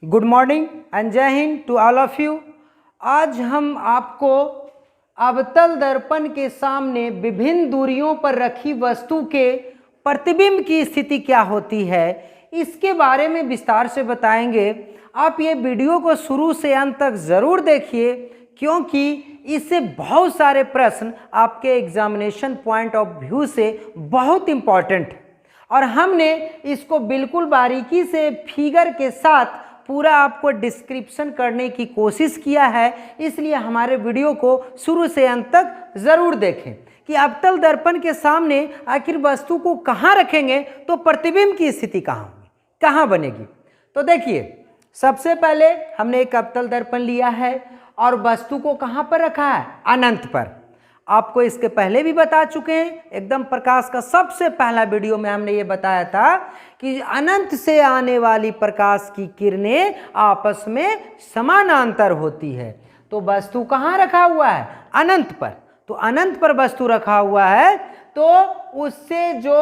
Good morning and जय हिंद to all of you. आज हम आपको अवतल दर्पण के सामने विभिन्न दूरियों पर रखी वस्तु के प्रतिबिंब की स्थिति क्या होती है इसके बारे में विस्तार से बताएंगे। आप ये वीडियो को शुरू से अंत तक ज़रूर देखिए क्योंकि इससे बहुत सारे प्रश्न आपके एग्जामिनेशन पॉइंट ऑफ व्यू से बहुत इम्पॉर्टेंट है और हमने इसको बिल्कुल बारीकी से फिगर के साथ पूरा आपको डिस्क्रिप्शन करने की कोशिश किया है। इसलिए हमारे वीडियो को शुरू से अंत तक ज़रूर देखें कि अवतल दर्पण के सामने आखिर वस्तु को कहाँ रखेंगे तो प्रतिबिंब की स्थिति कहाँ होगी, कहाँ बनेगी। तो देखिए, सबसे पहले हमने एक अवतल दर्पण लिया है और वस्तु को कहाँ पर रखा है, अनंत पर। आपको इसके पहले भी बता चुके हैं, एकदम प्रकाश का सबसे पहला वीडियो में हमने ये बताया था कि अनंत से आने वाली प्रकाश की किरणें आपस में समानांतर होती है। तो वस्तु कहाँ रखा हुआ है, अनंत पर। तो अनंत पर वस्तु रखा हुआ है तो उससे जो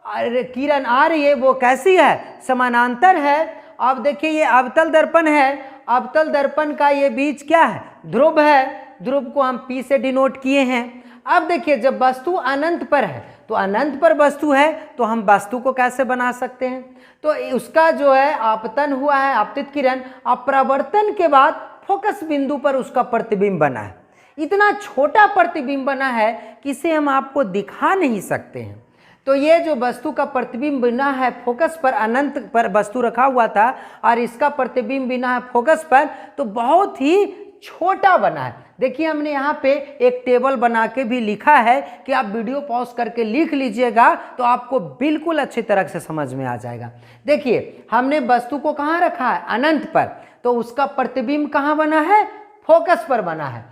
किरण आ रही है वो कैसी है, समानांतर है। अब देखिए, ये अवतल दर्पण है, अवतल दर्पण का ये बीच क्या है, ध्रुव है। ध्रुव को हम P से डिनोट किए हैं। अब देखिए, जब वस्तु अनंत पर है तो अनंत पर वस्तु है तो हम वस्तु को कैसे बना सकते हैं, तो उसका जो है आपतन हुआ है, आपतित किरण, अपरावर्तन के बाद फोकस बिंदु पर उसका प्रतिबिंब बना है। इतना छोटा प्रतिबिंब बना है कि इसे हम आपको दिखा नहीं सकते हैं। तो ये जो वस्तु का प्रतिबिंब बना है फोकस पर, अनंत पर वस्तु रखा हुआ था और इसका प्रतिबिंब बना है फोकस पर, तो बहुत ही छोटा बना है। देखिए, हमने यहाँ पे एक टेबल बना के भी लिखा है कि आप वीडियो पॉज करके लिख लीजिएगा तो आपको बिल्कुल अच्छी तरह से समझ में आ जाएगा। देखिए, हमने वस्तु को कहाँ रखा है, अनंत पर, तो उसका प्रतिबिंब कहाँ बना है, फोकस पर बना है।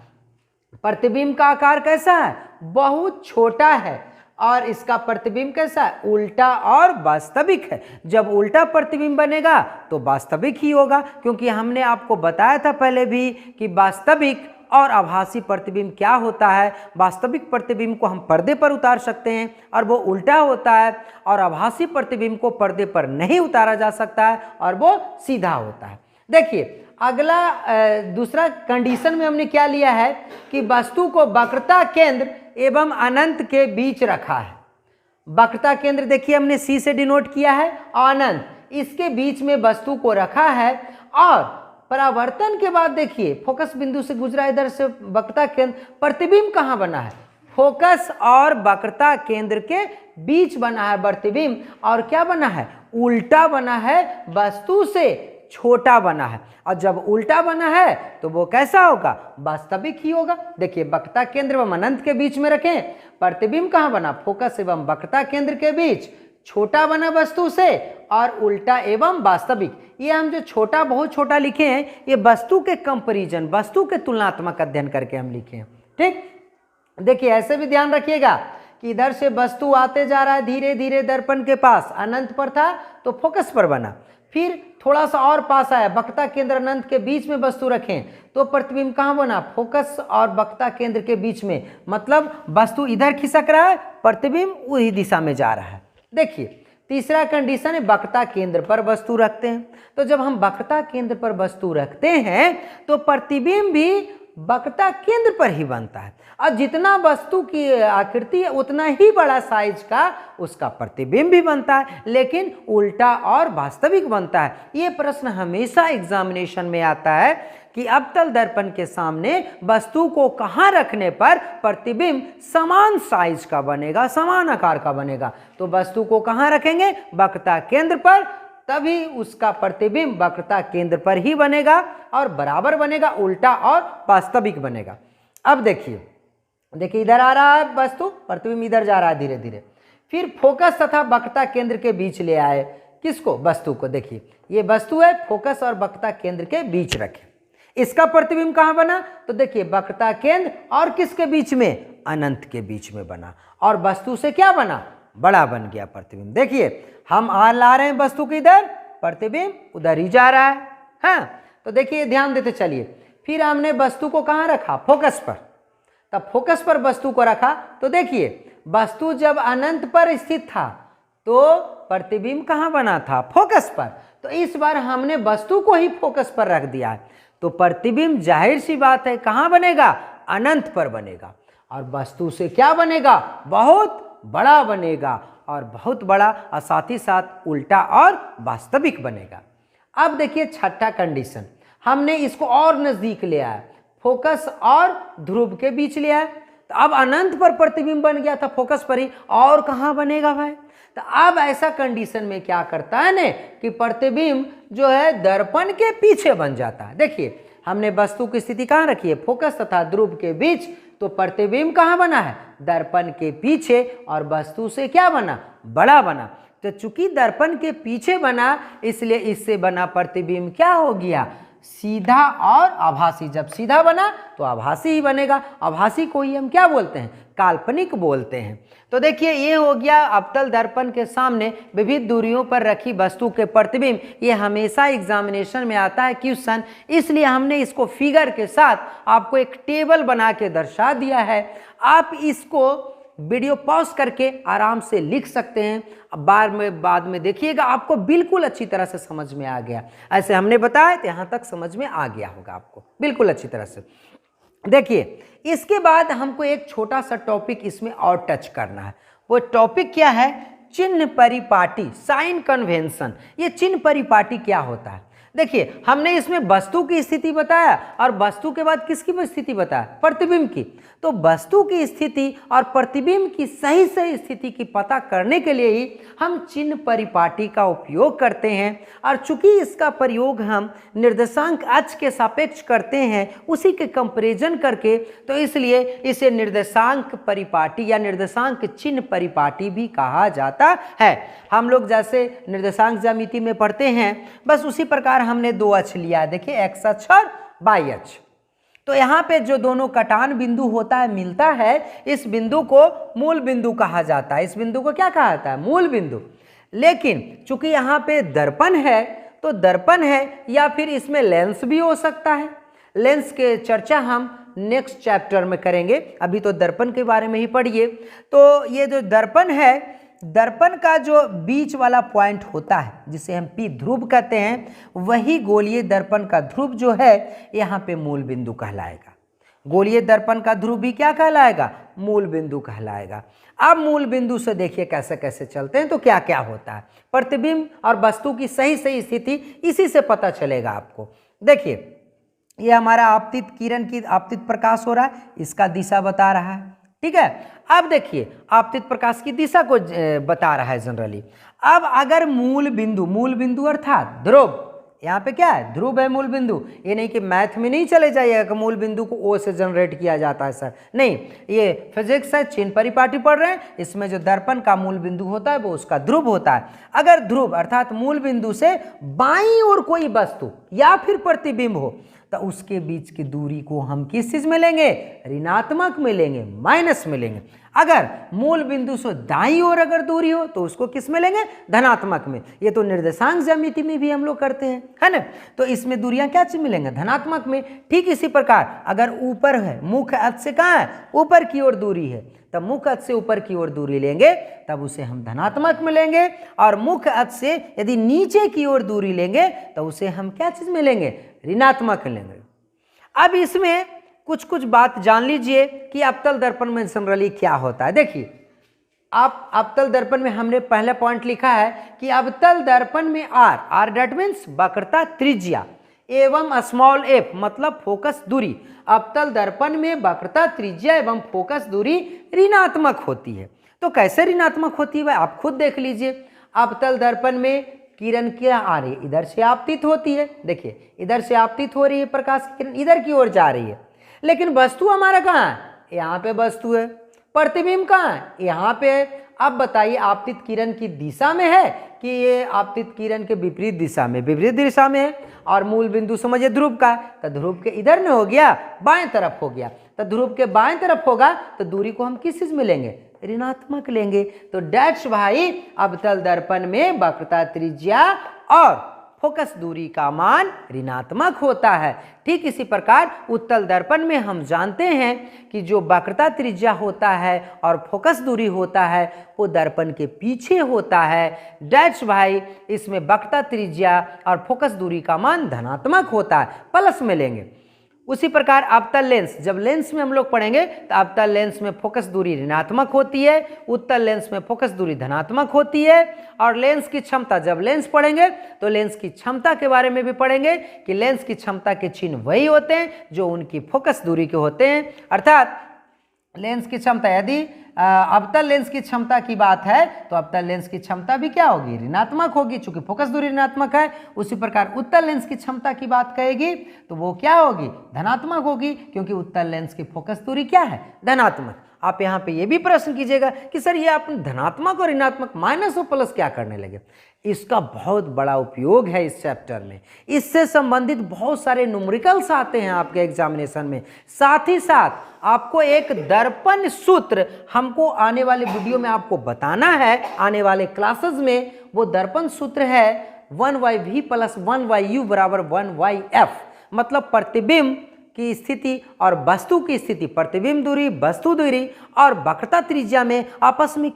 प्रतिबिंब का आकार कैसा है, बहुत छोटा है और इसका प्रतिबिंब कैसा है, उल्टा और वास्तविक है। जब उल्टा प्रतिबिंब बनेगा तो वास्तविक ही होगा, क्योंकि हमने आपको बताया था पहले भी कि वास्तविक और आभासी प्रतिबिंब क्या होता है। वास्तविक प्रतिबिंब को हम पर्दे पर उतार सकते हैं और वो उल्टा होता है, और आभासी प्रतिबिंब को पर्दे पर नहीं उतारा जा सकता है और वो सीधा होता है। देखिए, अगला दूसरा कंडीशन में हमने क्या लिया है कि वस्तु को वक्रता केंद्र एवं अनंत के बीच रखा है। वक्रता केंद्र देखिए हमने C से डिनोट किया है और अनंत, इसके बीच में वस्तु को रखा है। और परावर्तन के बाद देखिए, फोकस बिंदु से गुजरा इधर से वक्रता केंद्र, प्रतिबिंब कहाँ बना है, फोकस और वक्रता केंद्र के बीच बना है प्रतिबिंब। और क्या बना है, उल्टा बना है, वस्तु से छोटा बना है। और जब उल्टा बना है तो वो कैसा होगा, वास्तविक ही होगा। देखिए, वक्रता केंद्र एवं अनंत के बीच में रखें, प्रतिबिंब कहाँ बना, फोकस एवं वक्रता केंद्र के बीच, छोटा बना वस्तु से और उल्टा एवं वास्तविक। ये हम जो छोटा, बहुत छोटा लिखे हैं, ये वस्तु के कंपैरिजन, वस्तु के तुलनात्मक अध्ययन करके हम लिखे हैं। ठीक, देखिए ऐसे भी ध्यान रखिएगा कि इधर से वस्तु आते जा रहा है धीरे धीरे दर्पण के पास, अनंत पर था तो फोकस पर बना, फिर थोड़ा सा और पास आया, वक्रता केंद्र अनंत के बीच में वस्तु रखें तो प्रतिबिंब कहाँ बना, फोकस और वक्रता केंद्र के बीच में। मतलब वस्तु इधर खिसक रहा है, प्रतिबिंब उसी दिशा में जा रहा है। देखिए, तीसरा कंडीशन है वक्रता केंद्र पर वस्तु रखते हैं। तो जब हम वक्रता केंद्र पर वस्तु रखते हैं तो प्रतिबिंब भी वक्रता केंद्र पर ही बनता है, और जितना वस्तु की आकृति है उतना ही बड़ा साइज का उसका प्रतिबिंब भी बनता है, लेकिन उल्टा और वास्तविक बनता है। ये प्रश्न हमेशा एग्जामिनेशन में आता है कि अवतल दर्पण के सामने वस्तु को कहाँ रखने पर प्रतिबिंब समान साइज का बनेगा, समान आकार का बनेगा। तो वस्तु को कहाँ रखेंगे, वक्रता केंद्र पर, तभी उसका प्रतिबिंब वक्रता केंद्र पर ही बनेगा और बराबर बनेगा, उल्टा और वास्तविक बनेगा। अब देखिए, इधर आ रहा है वस्तु, प्रतिबिंब इधर जा रहा है धीरे धीरे, फिर फोकस तथा वक्रता केंद्र के बीच ले आए, किसको, वस्तु को। देखिए, ये वस्तु है, फोकस और वक्रता केंद्र के बीच रखे, इसका प्रतिबिंब कहाँ बना, तो देखिए वक्रता केंद्र और किसके बीच में, अनंत के बीच में बना, और वस्तु से क्या बना, बड़ा बन गया प्रतिबिंब। देखिए, हम ला रहे हैं वस्तु को इधर, प्रतिबिंब उधर ही जा रहा है। हाँ, तो देखिए ध्यान देते चलिए, फिर हमने वस्तु को कहाँ रखा, फोकस पर। तब फोकस पर वस्तु को रखा तो देखिए, वस्तु जब अनंत पर स्थित था तो प्रतिबिंब कहाँ बना था, फोकस पर। तो इस बार हमने वस्तु को ही फोकस पर रख दिया है, तो प्रतिबिंब जाहिर सी बात है कहाँ बनेगा, अनंत पर बनेगा, और वस्तु से क्या बनेगा, बहुत बड़ा बनेगा, और बहुत बड़ा और साथ ही साथ उल्टा और वास्तविक बनेगा। अब देखिए छठा कंडीशन, हमने इसको और नजदीक ले आया, फोकस और ध्रुव के बीच ले आया, तो अब अनंत पर प्रतिबिंब बन गया था फोकस पर ही, और कहाँ बनेगा भाई। तो अब ऐसा कंडीशन में क्या करता है ने कि प्रतिबिंब जो है दर्पण के पीछे बन जाता है। देखिए हमने वस्तु की स्थिति कहाँ रखी है, फोकस तथा ध्रुव के बीच, तो प्रतिबिंब कहाँ बना है, दर्पण के पीछे, और वस्तु से क्या बना, बड़ा बना। तो चूंकि दर्पण के पीछे बना इसलिए इससे बना प्रतिबिंब क्या हो गया, सीधा और आभासी। जब सीधा बना तो आभासी ही बनेगा, आभासी को ही हम क्या बोलते हैं, काल्पनिक बोलते हैं। तो देखिए ये हो गया अवतल दर्पण के सामने विविध दूरियों पर रखी वस्तु के प्रतिबिंब। ये हमेशा एग्जामिनेशन में आता है क्वेश्चन, इसलिए हमने इसको फिगर के साथ आपको एक टेबल बना के दर्शा दिया है। आप इसको वीडियो पॉज करके आराम से लिख सकते हैं, बाद में देखिएगा आपको बिल्कुल अच्छी तरह से समझ में आ गया। ऐसे हमने बताया तो यहाँ तक समझ में आ गया होगा आपको बिल्कुल अच्छी तरह से। देखिए इसके बाद हमको एक छोटा सा टॉपिक इसमें और टच करना है। वो टॉपिक क्या है, चिन्ह परिपाटी, साइन कन्वेंशन। ये चिन्ह परिपाटी क्या होता है, देखिए हमने इसमें वस्तु की स्थिति बताया और वस्तु के बाद किसकी स्थिति बताया, प्रतिबिंब की। तो वस्तु की स्थिति और प्रतिबिंब की सही स्थिति की पता करने के लिए ही हम चिन्ह परिपाटी का उपयोग करते हैं। और चूंकि इसका प्रयोग हम निर्देशांक अक्ष के सापेक्ष करते हैं उसी के कंपैरिजन करके, तो इसलिए इसे निर्देशांक परिपाटी या निर्देशांक चिन्ह परिपाटी भी कहा जाता है। हम लोग जैसे निर्देशांक ज्यामिति में पढ़ते हैं बस उसी प्रकार हमने दो अक्ष लिया, देखिए एक्स अक्ष और वाई अक्ष। तो यहाँ पे जो दोनों कटान बिंदु होता है मिलता है, इस बिंदु को मूल बिंदु कहा जाता है। इस बिंदु को क्या कहा जाता है, मूल बिंदु। लेकिन चूंकि यहाँ पे दर्पण है तो दर्पण है या फिर इसमें लेंस भी हो सकता है। लेंस के चर्चा हम नेक्स्ट चैप्टर में करेंगे, अभी तो दर्पण के बारे में ही पढ़िए। तो ये जो दर्पण है, दर्पण का जो बीच वाला पॉइंट होता है जिसे हम पी ध्रुव कहते हैं, वही गोलीय दर्पण का ध्रुव जो है यहाँ पे मूल बिंदु कहलाएगा। गोलीय दर्पण का ध्रुव भी क्या कहलाएगा, मूल बिंदु कहलाएगा। अब मूल बिंदु से देखिए कैसे कैसे चलते हैं, तो क्या क्या होता है, प्रतिबिंब और वस्तु की सही स्थिति इसी से पता चलेगा आपको। देखिए ये हमारा आपतित किरण की आपतित प्रकाश हो रहा है, इसका दिशा बता रहा है, ठीक है। अब देखिए आपतित प्रकाश की दिशा को बता रहा है जनरली। अब अगर मूल बिंदु अर्थात ध्रुव, यहाँ पे क्या है, ध्रुव है मूल बिंदु। ये नहीं कि मैथ में नहीं चले जाइएगा कि मूल बिंदु को ओ से जनरेट किया जाता है सर, नहीं, ये फिजिक्स है, चिन्ह परिपाटी पढ़ रहे हैं। इसमें जो दर्पण का मूल बिंदु होता है वो उसका ध्रुव होता है। अगर ध्रुव अर्थात मूल बिंदु से बाईं ओर कोई वस्तु या फिर प्रतिबिंब हो तो उसके बीच की दूरी को हम किस चीज में लेंगे, ऋणात्मक में लेंगे, माइनस में लेंगे। अगर मूल बिंदु से दाईं ओर अगर दूरी हो तो उसको किस में लेंगे, धनात्मक में। ये तो निर्देशांक ज्यामिति में भी हम लोग करते हैं, है ना। तो इसमें दूरियां क्या चीज मिलेंगे, धनात्मक में। ठीक इसी प्रकार अगर ऊपर है, मुख्य अक्ष से कहाँ है, ऊपर की ओर दूरी है, तब मुख्य अक्ष से ऊपर की ओर दूरी लेंगे तब उसे हम धनात्मक में लेंगे। और मुख्य अक्ष से यदि नीचे की ओर दूरी लेंगे तो उसे हम क्या चीज में लेंगे, ऋणात्मक लेंगे। अब इसमें कुछ कुछ बात जान लीजिए कि अवतल दर्पण में जनरली क्या होता है। देखिए आप अवतल दर्पण में हमने पहला पॉइंट लिखा है कि अवतल दर्पण में आर डेट मीन्स वक्रता त्रिज्या एवं स्मॉल एफ मतलब फोकस दूरी। अवतल दर्पण में वक्रता त्रिज्या एवं फोकस दूरी ऋणात्मक होती है। तो कैसे ऋणात्मक होती है आप खुद देख लीजिए। अवतल दर्पण में किरण क्या आ रही है, इधर से आपतित होती है। देखिए इधर से आपतित हो रही है प्रकाश की किरण, इधर की ओर जा रही है। लेकिन वस्तु हमारा कहाँ है, यहाँ पे वस्तु है। प्रतिबिंब कहाँ है, यहाँ पे है। अब बताइए आपतित किरण की दिशा में है कि ये आपतित किरण के विपरीत दिशा में, विपरीत दिशा में है। और मूल बिंदु समझिए ध्रुव का, तो ध्रुव के इधर में हो गया, बाएं तरफ हो गया। तो ध्रुव के बाएं तरफ होगा तो दूरी को हम किस चीज में लेंगे, ऋणात्मक लेंगे। तो डैट्स भाई अवतल दर्पण में वक्रता त्रिज्या और फोकस दूरी का मान ऋणात्मक होता है। ठीक इसी प्रकार उत्तल दर्पण में हम जानते हैं कि जो वक्रता त्रिज्या होता है और फोकस दूरी होता है वो दर्पण के पीछे होता है। डैश भाई इसमें वक्रता त्रिज्या और फोकस दूरी का मान धनात्मक होता है, प्लस में लेंगे। उसी प्रकार अवतल लेंस, जब लेंस में हम लोग पढ़ेंगे तो अवतल लेंस में फोकस दूरी ऋणात्मक होती है, उत्तल लेंस में फोकस दूरी धनात्मक होती है। और लेंस की क्षमता, जब लेंस पढ़ेंगे तो लेंस की क्षमता के बारे में भी पढ़ेंगे कि लेंस की क्षमता के चिन्ह वही होते हैं जो उनकी फोकस दूरी के होते हैं। अर्थात लेंस की क्षमता, यदि अवतल लेंस की क्षमता की बात है तो अवतल लेंस की क्षमता भी क्या होगी, ऋणात्मक होगी, चूंकि फोकस दूरी ऋणात्मक है। उसी प्रकार उत्तल लेंस की क्षमता की बात कहेगी तो वो क्या होगी, धनात्मक होगी, क्योंकि उत्तल लेंस की फोकस दूरी क्या है, धनात्मक। आप यहाँ पे ये भी प्रश्न कीजिएगा कि सर ये आपने धनात्मक और ऋणात्मक माइनस और प्लस क्या करने लगे। इसका बहुत बड़ा उपयोग है इस चैप्टर में, इससे संबंधित बहुत सारे न्यूमेरिकल्स आते हैं आपके एग्जामिनेशन में। साथ ही साथ आपको एक दर्पण सूत्र हमको आने वाले वीडियो में आपको बताना है, आने वाले क्लासेस में। वो दर्पण सूत्र है 1yv + 1yu = 1yf, मतलब प्रतिबिंब की स्थिति और वस्तु की स्थिति, प्रतिबिंब दूरी, वस्तु दूरी और वक्रता त्रिज्या में आपस में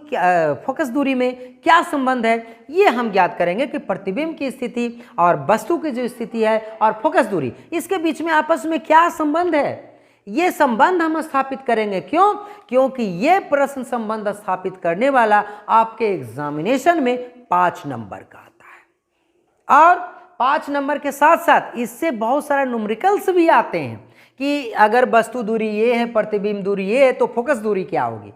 फोकस दूरी में क्या संबंध है, ये हम ज्ञात करेंगे कि प्रतिबिंब की स्थिति और वस्तु की जो स्थिति है और फोकस दूरी, इसके बीच में आपस में क्या संबंध है, ये संबंध हम स्थापित करेंगे। क्यों? क्योंकि ये प्रश्न संबंध स्थापित करने वाला आपके एग्जामिनेशन में 5 नंबर का आता है। और 5 नंबर के साथ साथ इससे बहुत सारे न्यूमेरिकल्स भी आते हैं कि अगर वस्तु दूरी ये है, प्रतिबिंब दूरी ये है, तो फोकस दूरी क्या होगी।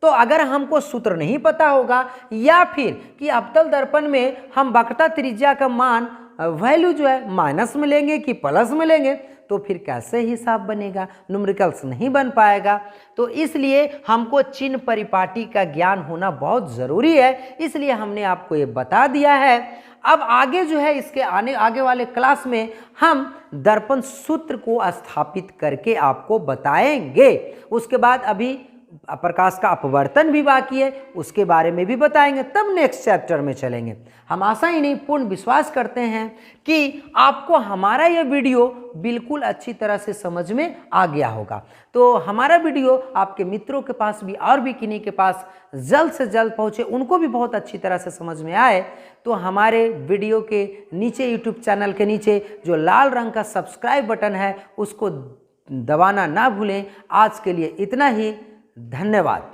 तो अगर हमको सूत्र नहीं पता होगा या फिर कि अवतल दर्पण में हम वक्रता त्रिज्या का मान वैल्यू जो है माइनस में लेंगे कि प्लस में लेंगे, तो फिर कैसे हिसाब बनेगा, न्यूमेरिकल्स नहीं बन पाएगा। तो इसलिए हमको चिन्ह परिपाटी का ज्ञान होना बहुत ज़रूरी है, इसलिए हमने आपको ये बता दिया है। अब आगे जो है इसके आगे वाले क्लास में हम दर्पण सूत्र को स्थापित करके आपको बताएंगे। उसके बाद अभी प्रकाश का अपवर्तन भी बाकी है, उसके बारे में भी बताएंगे, तब नेक्स्ट चैप्टर में चलेंगे। हम आशा ही नहीं पूर्ण विश्वास करते हैं कि आपको हमारा यह वीडियो बिल्कुल अच्छी तरह से समझ में आ गया होगा। तो हमारा वीडियो आपके मित्रों के पास भी और भी किन्हीं के पास जल्द से जल्द पहुँचे, उनको भी बहुत अच्छी तरह से समझ में आए, तो हमारे वीडियो के नीचे यूट्यूब चैनल के नीचे जो लाल रंग का सब्सक्राइब बटन है उसको दबाना ना भूलें। आज के लिए इतना ही, धन्यवाद।